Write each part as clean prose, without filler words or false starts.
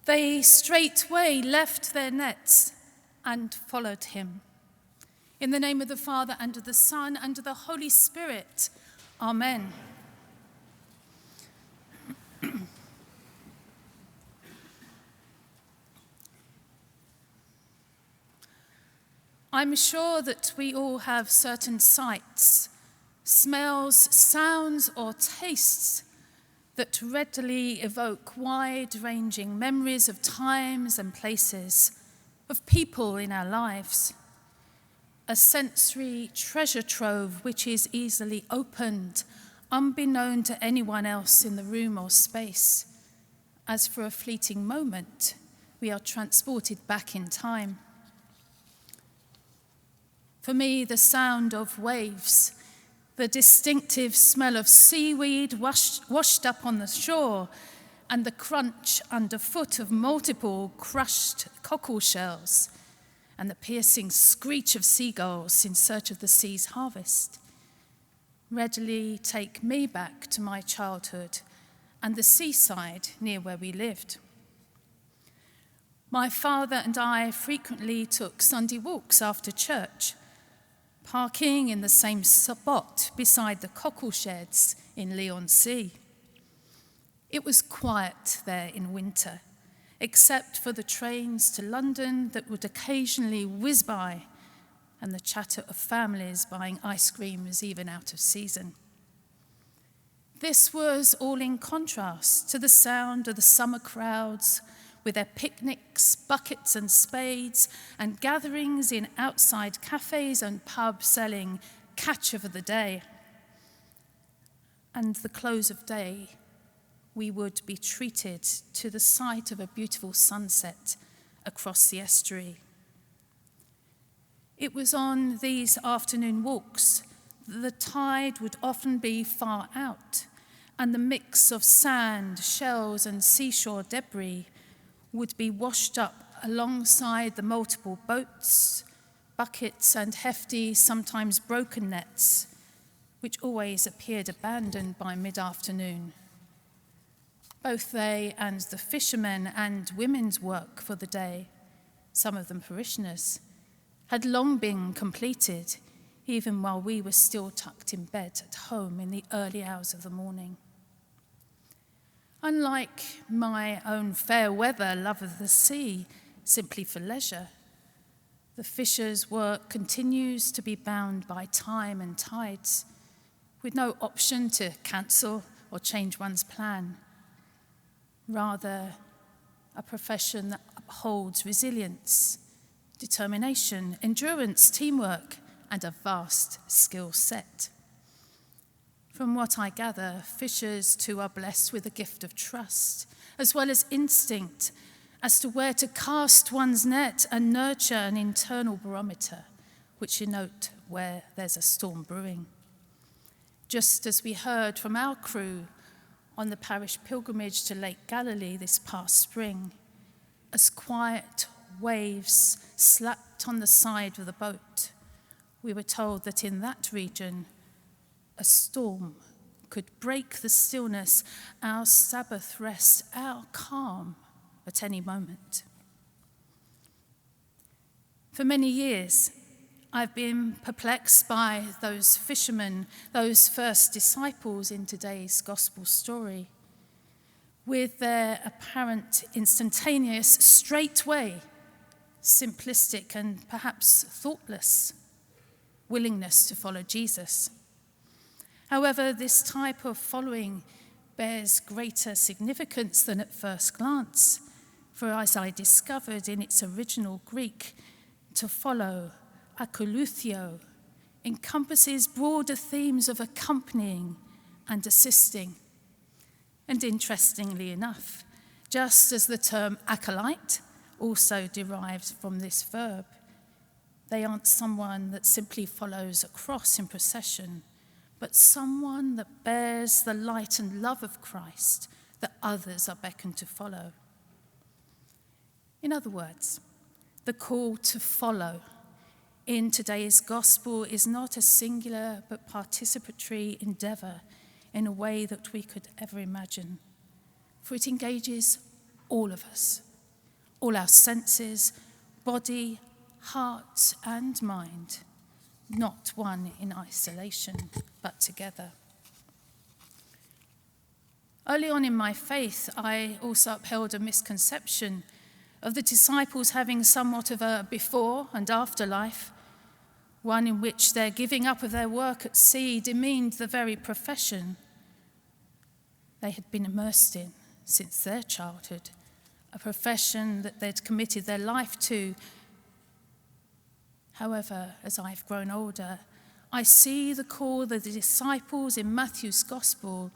They straightway left their nets and followed him. In the name of the Father, and of the Son, and of the Holy Spirit. Amen. I'm sure that we all have certain sights, smells, sounds, or tastes that readily evoke wide-ranging memories of times and places, of people in our lives. A sensory treasure trove which is easily opened, unbeknown to anyone else in the room or space, as for a fleeting moment, we are transported back in time. For me, the sound of waves, the distinctive smell of seaweed washed up on the shore, and the crunch underfoot of multiple crushed cockle shells, and the piercing screech of seagulls in search of the sea's harvest, readily take me back to my childhood and the seaside near where we lived. My father and I frequently took Sunday walks after church, parking in the same spot beside the cockle sheds in Leigh-on-Sea. It was quiet there in winter, except for the trains to London that would occasionally whiz by, and the chatter of families buying ice cream was even out of season. This was all in contrast to the sound of the summer crowds with their picnics, buckets and spades, and gatherings in outside cafes and pubs selling catch of the day. And the close of day, we would be treated to the sight of a beautiful sunset across the estuary. It was on these afternoon walks that the tide would often be far out, and the mix of sand, shells, and seashore debris would be washed up alongside the multiple boats, buckets, and hefty, sometimes broken nets, which always appeared abandoned by mid-afternoon. Both they and the fishermen and women's work for the day, some of them parishioners, had long been completed, even while we were still tucked in bed at home in the early hours of the morning. Unlike my own fair weather love of the sea, simply for leisure, the fisher's work continues to be bound by time and tides, with no option to cancel or change one's plan. Rather, a profession that upholds resilience, determination, endurance, teamwork, and a vast skill set. From what I gather, fishers too are blessed with a gift of trust, as well as instinct as to where to cast one's net and nurture an internal barometer, which denote where there's a storm brewing. Just as we heard from our crew on the parish pilgrimage to Lake Galilee this past spring, as quiet waves slapped on the side of the boat, we were told that in that region, a storm could break the stillness, our Sabbath rest, our calm at any moment. For many years, I've been perplexed by those fishermen, those first disciples in today's gospel story, with their apparent instantaneous, straightway, simplistic and perhaps thoughtless willingness to follow Jesus. However, this type of following bears greater significance than at first glance, for as I discovered in its original Greek, to follow, akoluthio, encompasses broader themes of accompanying and assisting. And interestingly enough, just as the term acolyte also derives from this verb, they aren't someone that simply follows a cross in procession, but someone that bears the light and love of Christ that others are beckoned to follow. In other words, the call to follow in today's gospel is not a singular but participatory endeavor in a way that we could ever imagine, for it engages all of us all our senses, body, heart, and mind, not one in isolation, but together. Early on in my faith, I also upheld a misconception of the disciples having somewhat of a before and after life, one in which their giving up of their work at sea demeaned the very profession they had been immersed in since their childhood, a profession that they'd committed their life to. However, as I've grown older, I see the call of the disciples in Matthew's Gospel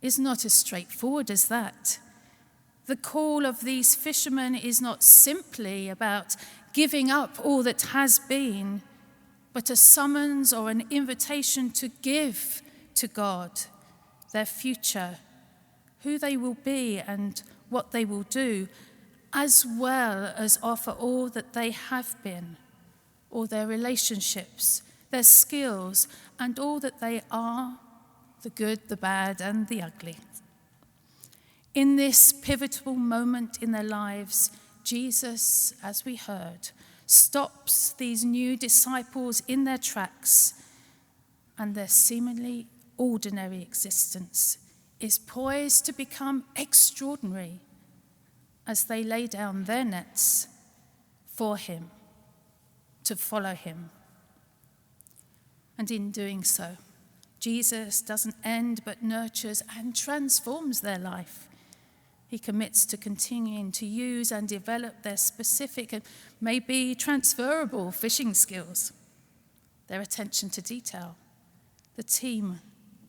is not as straightforward as that. The call of these fishermen is not simply about giving up all that has been, but a summons or an invitation to give to God their future, who they will be and what they will do, as well as offer all that they have been, all their relationships, their skills, and all that they are, the good, the bad, and the ugly. In this pivotal moment in their lives, Jesus, as we heard, stops these new disciples in their tracks, and their seemingly ordinary existence is poised to become extraordinary as they lay down their nets for him, to follow him. And in doing so, Jesus doesn't end but nurtures and transforms their life. He commits to continuing to use and develop their specific and maybe transferable fishing skills, their attention to detail, the team,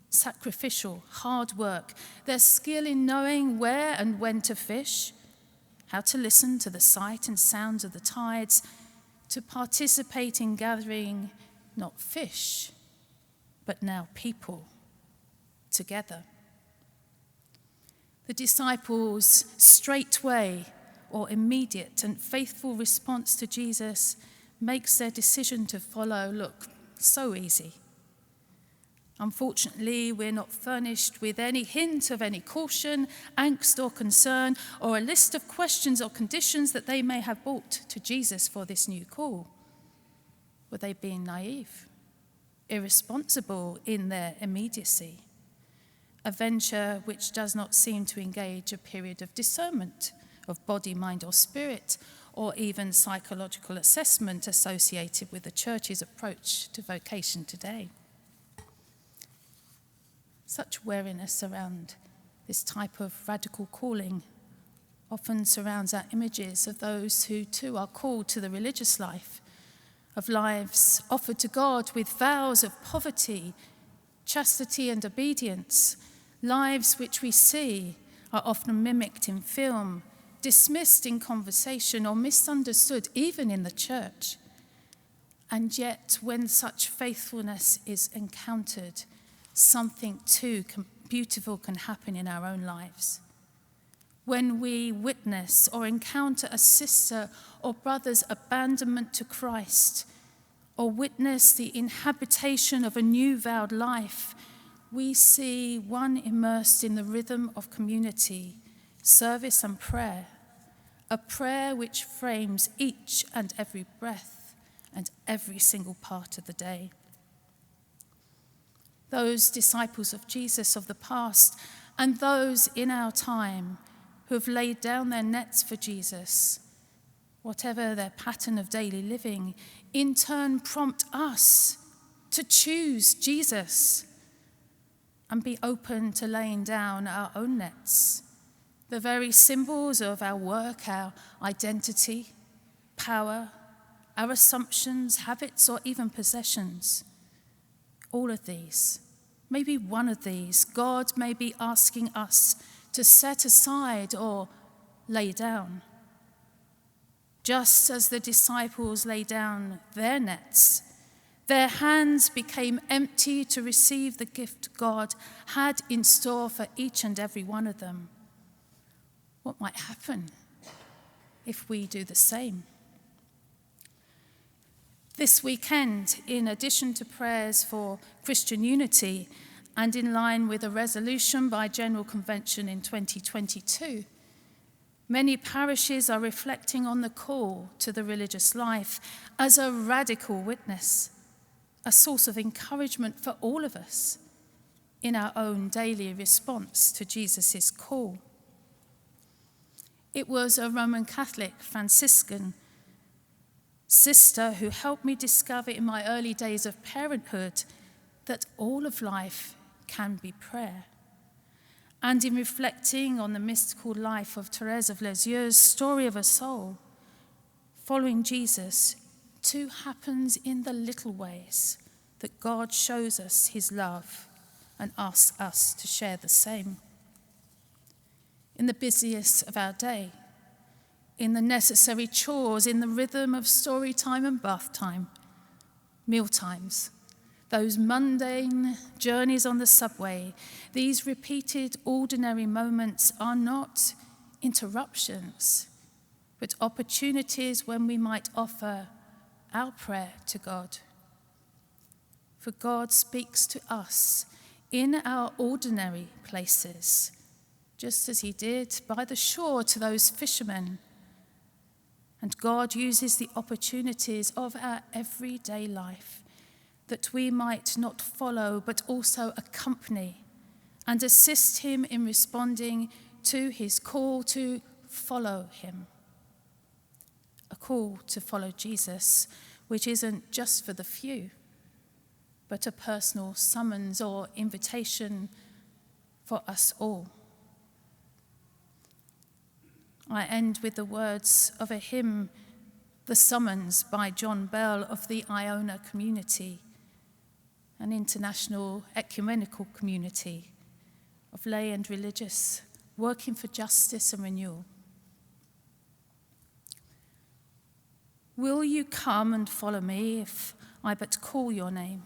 sacrificial, hard work, their skill in knowing where and when to fish, how to listen to the sight and sounds of the tides, to participate in gathering not fish, but now people together. The disciples' straightway or immediate and faithful response to Jesus makes their decision to follow look so easy. Unfortunately, we're not furnished with any hint of any caution, angst, or concern, or a list of questions or conditions that they may have brought to Jesus for this new call. Were they being naive, irresponsible in their immediacy? A venture which does not seem to engage a period of discernment of body, mind, or spirit, or even psychological assessment associated with the church's approach to vocation today. Such wariness around this type of radical calling often surrounds our images of those who too are called to the religious life, of lives offered to God with vows of poverty, chastity, and obedience, lives which we see are often mimicked in film, dismissed in conversation, or misunderstood even in the church. And yet, when such faithfulness is encountered, something too beautiful can happen in our own lives. When we witness or encounter a sister or brother's abandonment to Christ, or witness the inhabitation of a new vowed life, we see one immersed in the rhythm of community, service, and prayer, a prayer which frames each and every breath and every single part of the day. Those disciples of Jesus of the past and those in our time who have laid down their nets for Jesus, whatever their pattern of daily living, in turn prompt us to choose Jesus and be open to laying down our own nets, the very symbols of our work, our identity, power, our assumptions, habits, or even possessions. All of these, maybe one of these, God may be asking us to set aside or lay down. Just as the disciples lay down their nets, their hands became empty to receive the gift God had in store for each and every one of them. What might happen if we do the same? This weekend, in addition to prayers for Christian unity and in line with a resolution by General Convention in 2022, Many parishes are reflecting on the call to the religious life as a radical witness, a source of encouragement for all of us in our own daily response to Jesus' call. It was a Roman Catholic Franciscan sister who helped me discover in my early days of parenthood that all of life can be prayer. And in reflecting on the mystical life of Thérèse of Lisieux's story of a soul, following Jesus too happens in the little ways that God shows us his love and asks us to share the same. In the busiest of our day, in the necessary chores, in the rhythm of story time and bath time, meal times, those mundane journeys on the subway, these repeated ordinary moments are not interruptions, but opportunities when we might offer our prayer to God. For God speaks to us in our ordinary places, just as he did by the shore to those fishermen. And God uses the opportunities of our everyday life that we might not follow, but also accompany and assist him in responding to his call to follow him. A call to follow Jesus, which isn't just for the few, but a personal summons or invitation for us all. I end with the words of a hymn, The Summons by John Bell of the Iona community, an international ecumenical community of lay and religious working for justice and renewal. Will you come and follow me if I but call your name?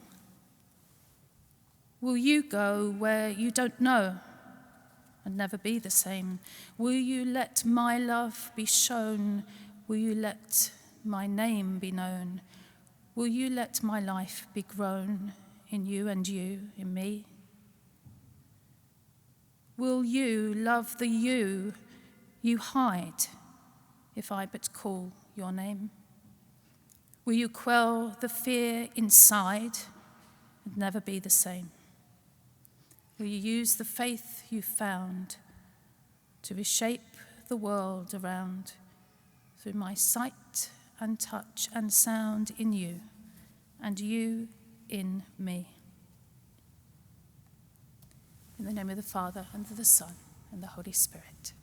Will you go where you don't know and never be the same? Will you let my love be shown? Will you let my name be known? Will you let my life be grown in you and you in me? Will you love the you hide if I but call your name? Will you quell the fear inside and never be the same? Will you use the faith you found to reshape the world around through my sight and touch and sound in you and you in me? In the name of the Father, and of the Son, and the Holy Spirit.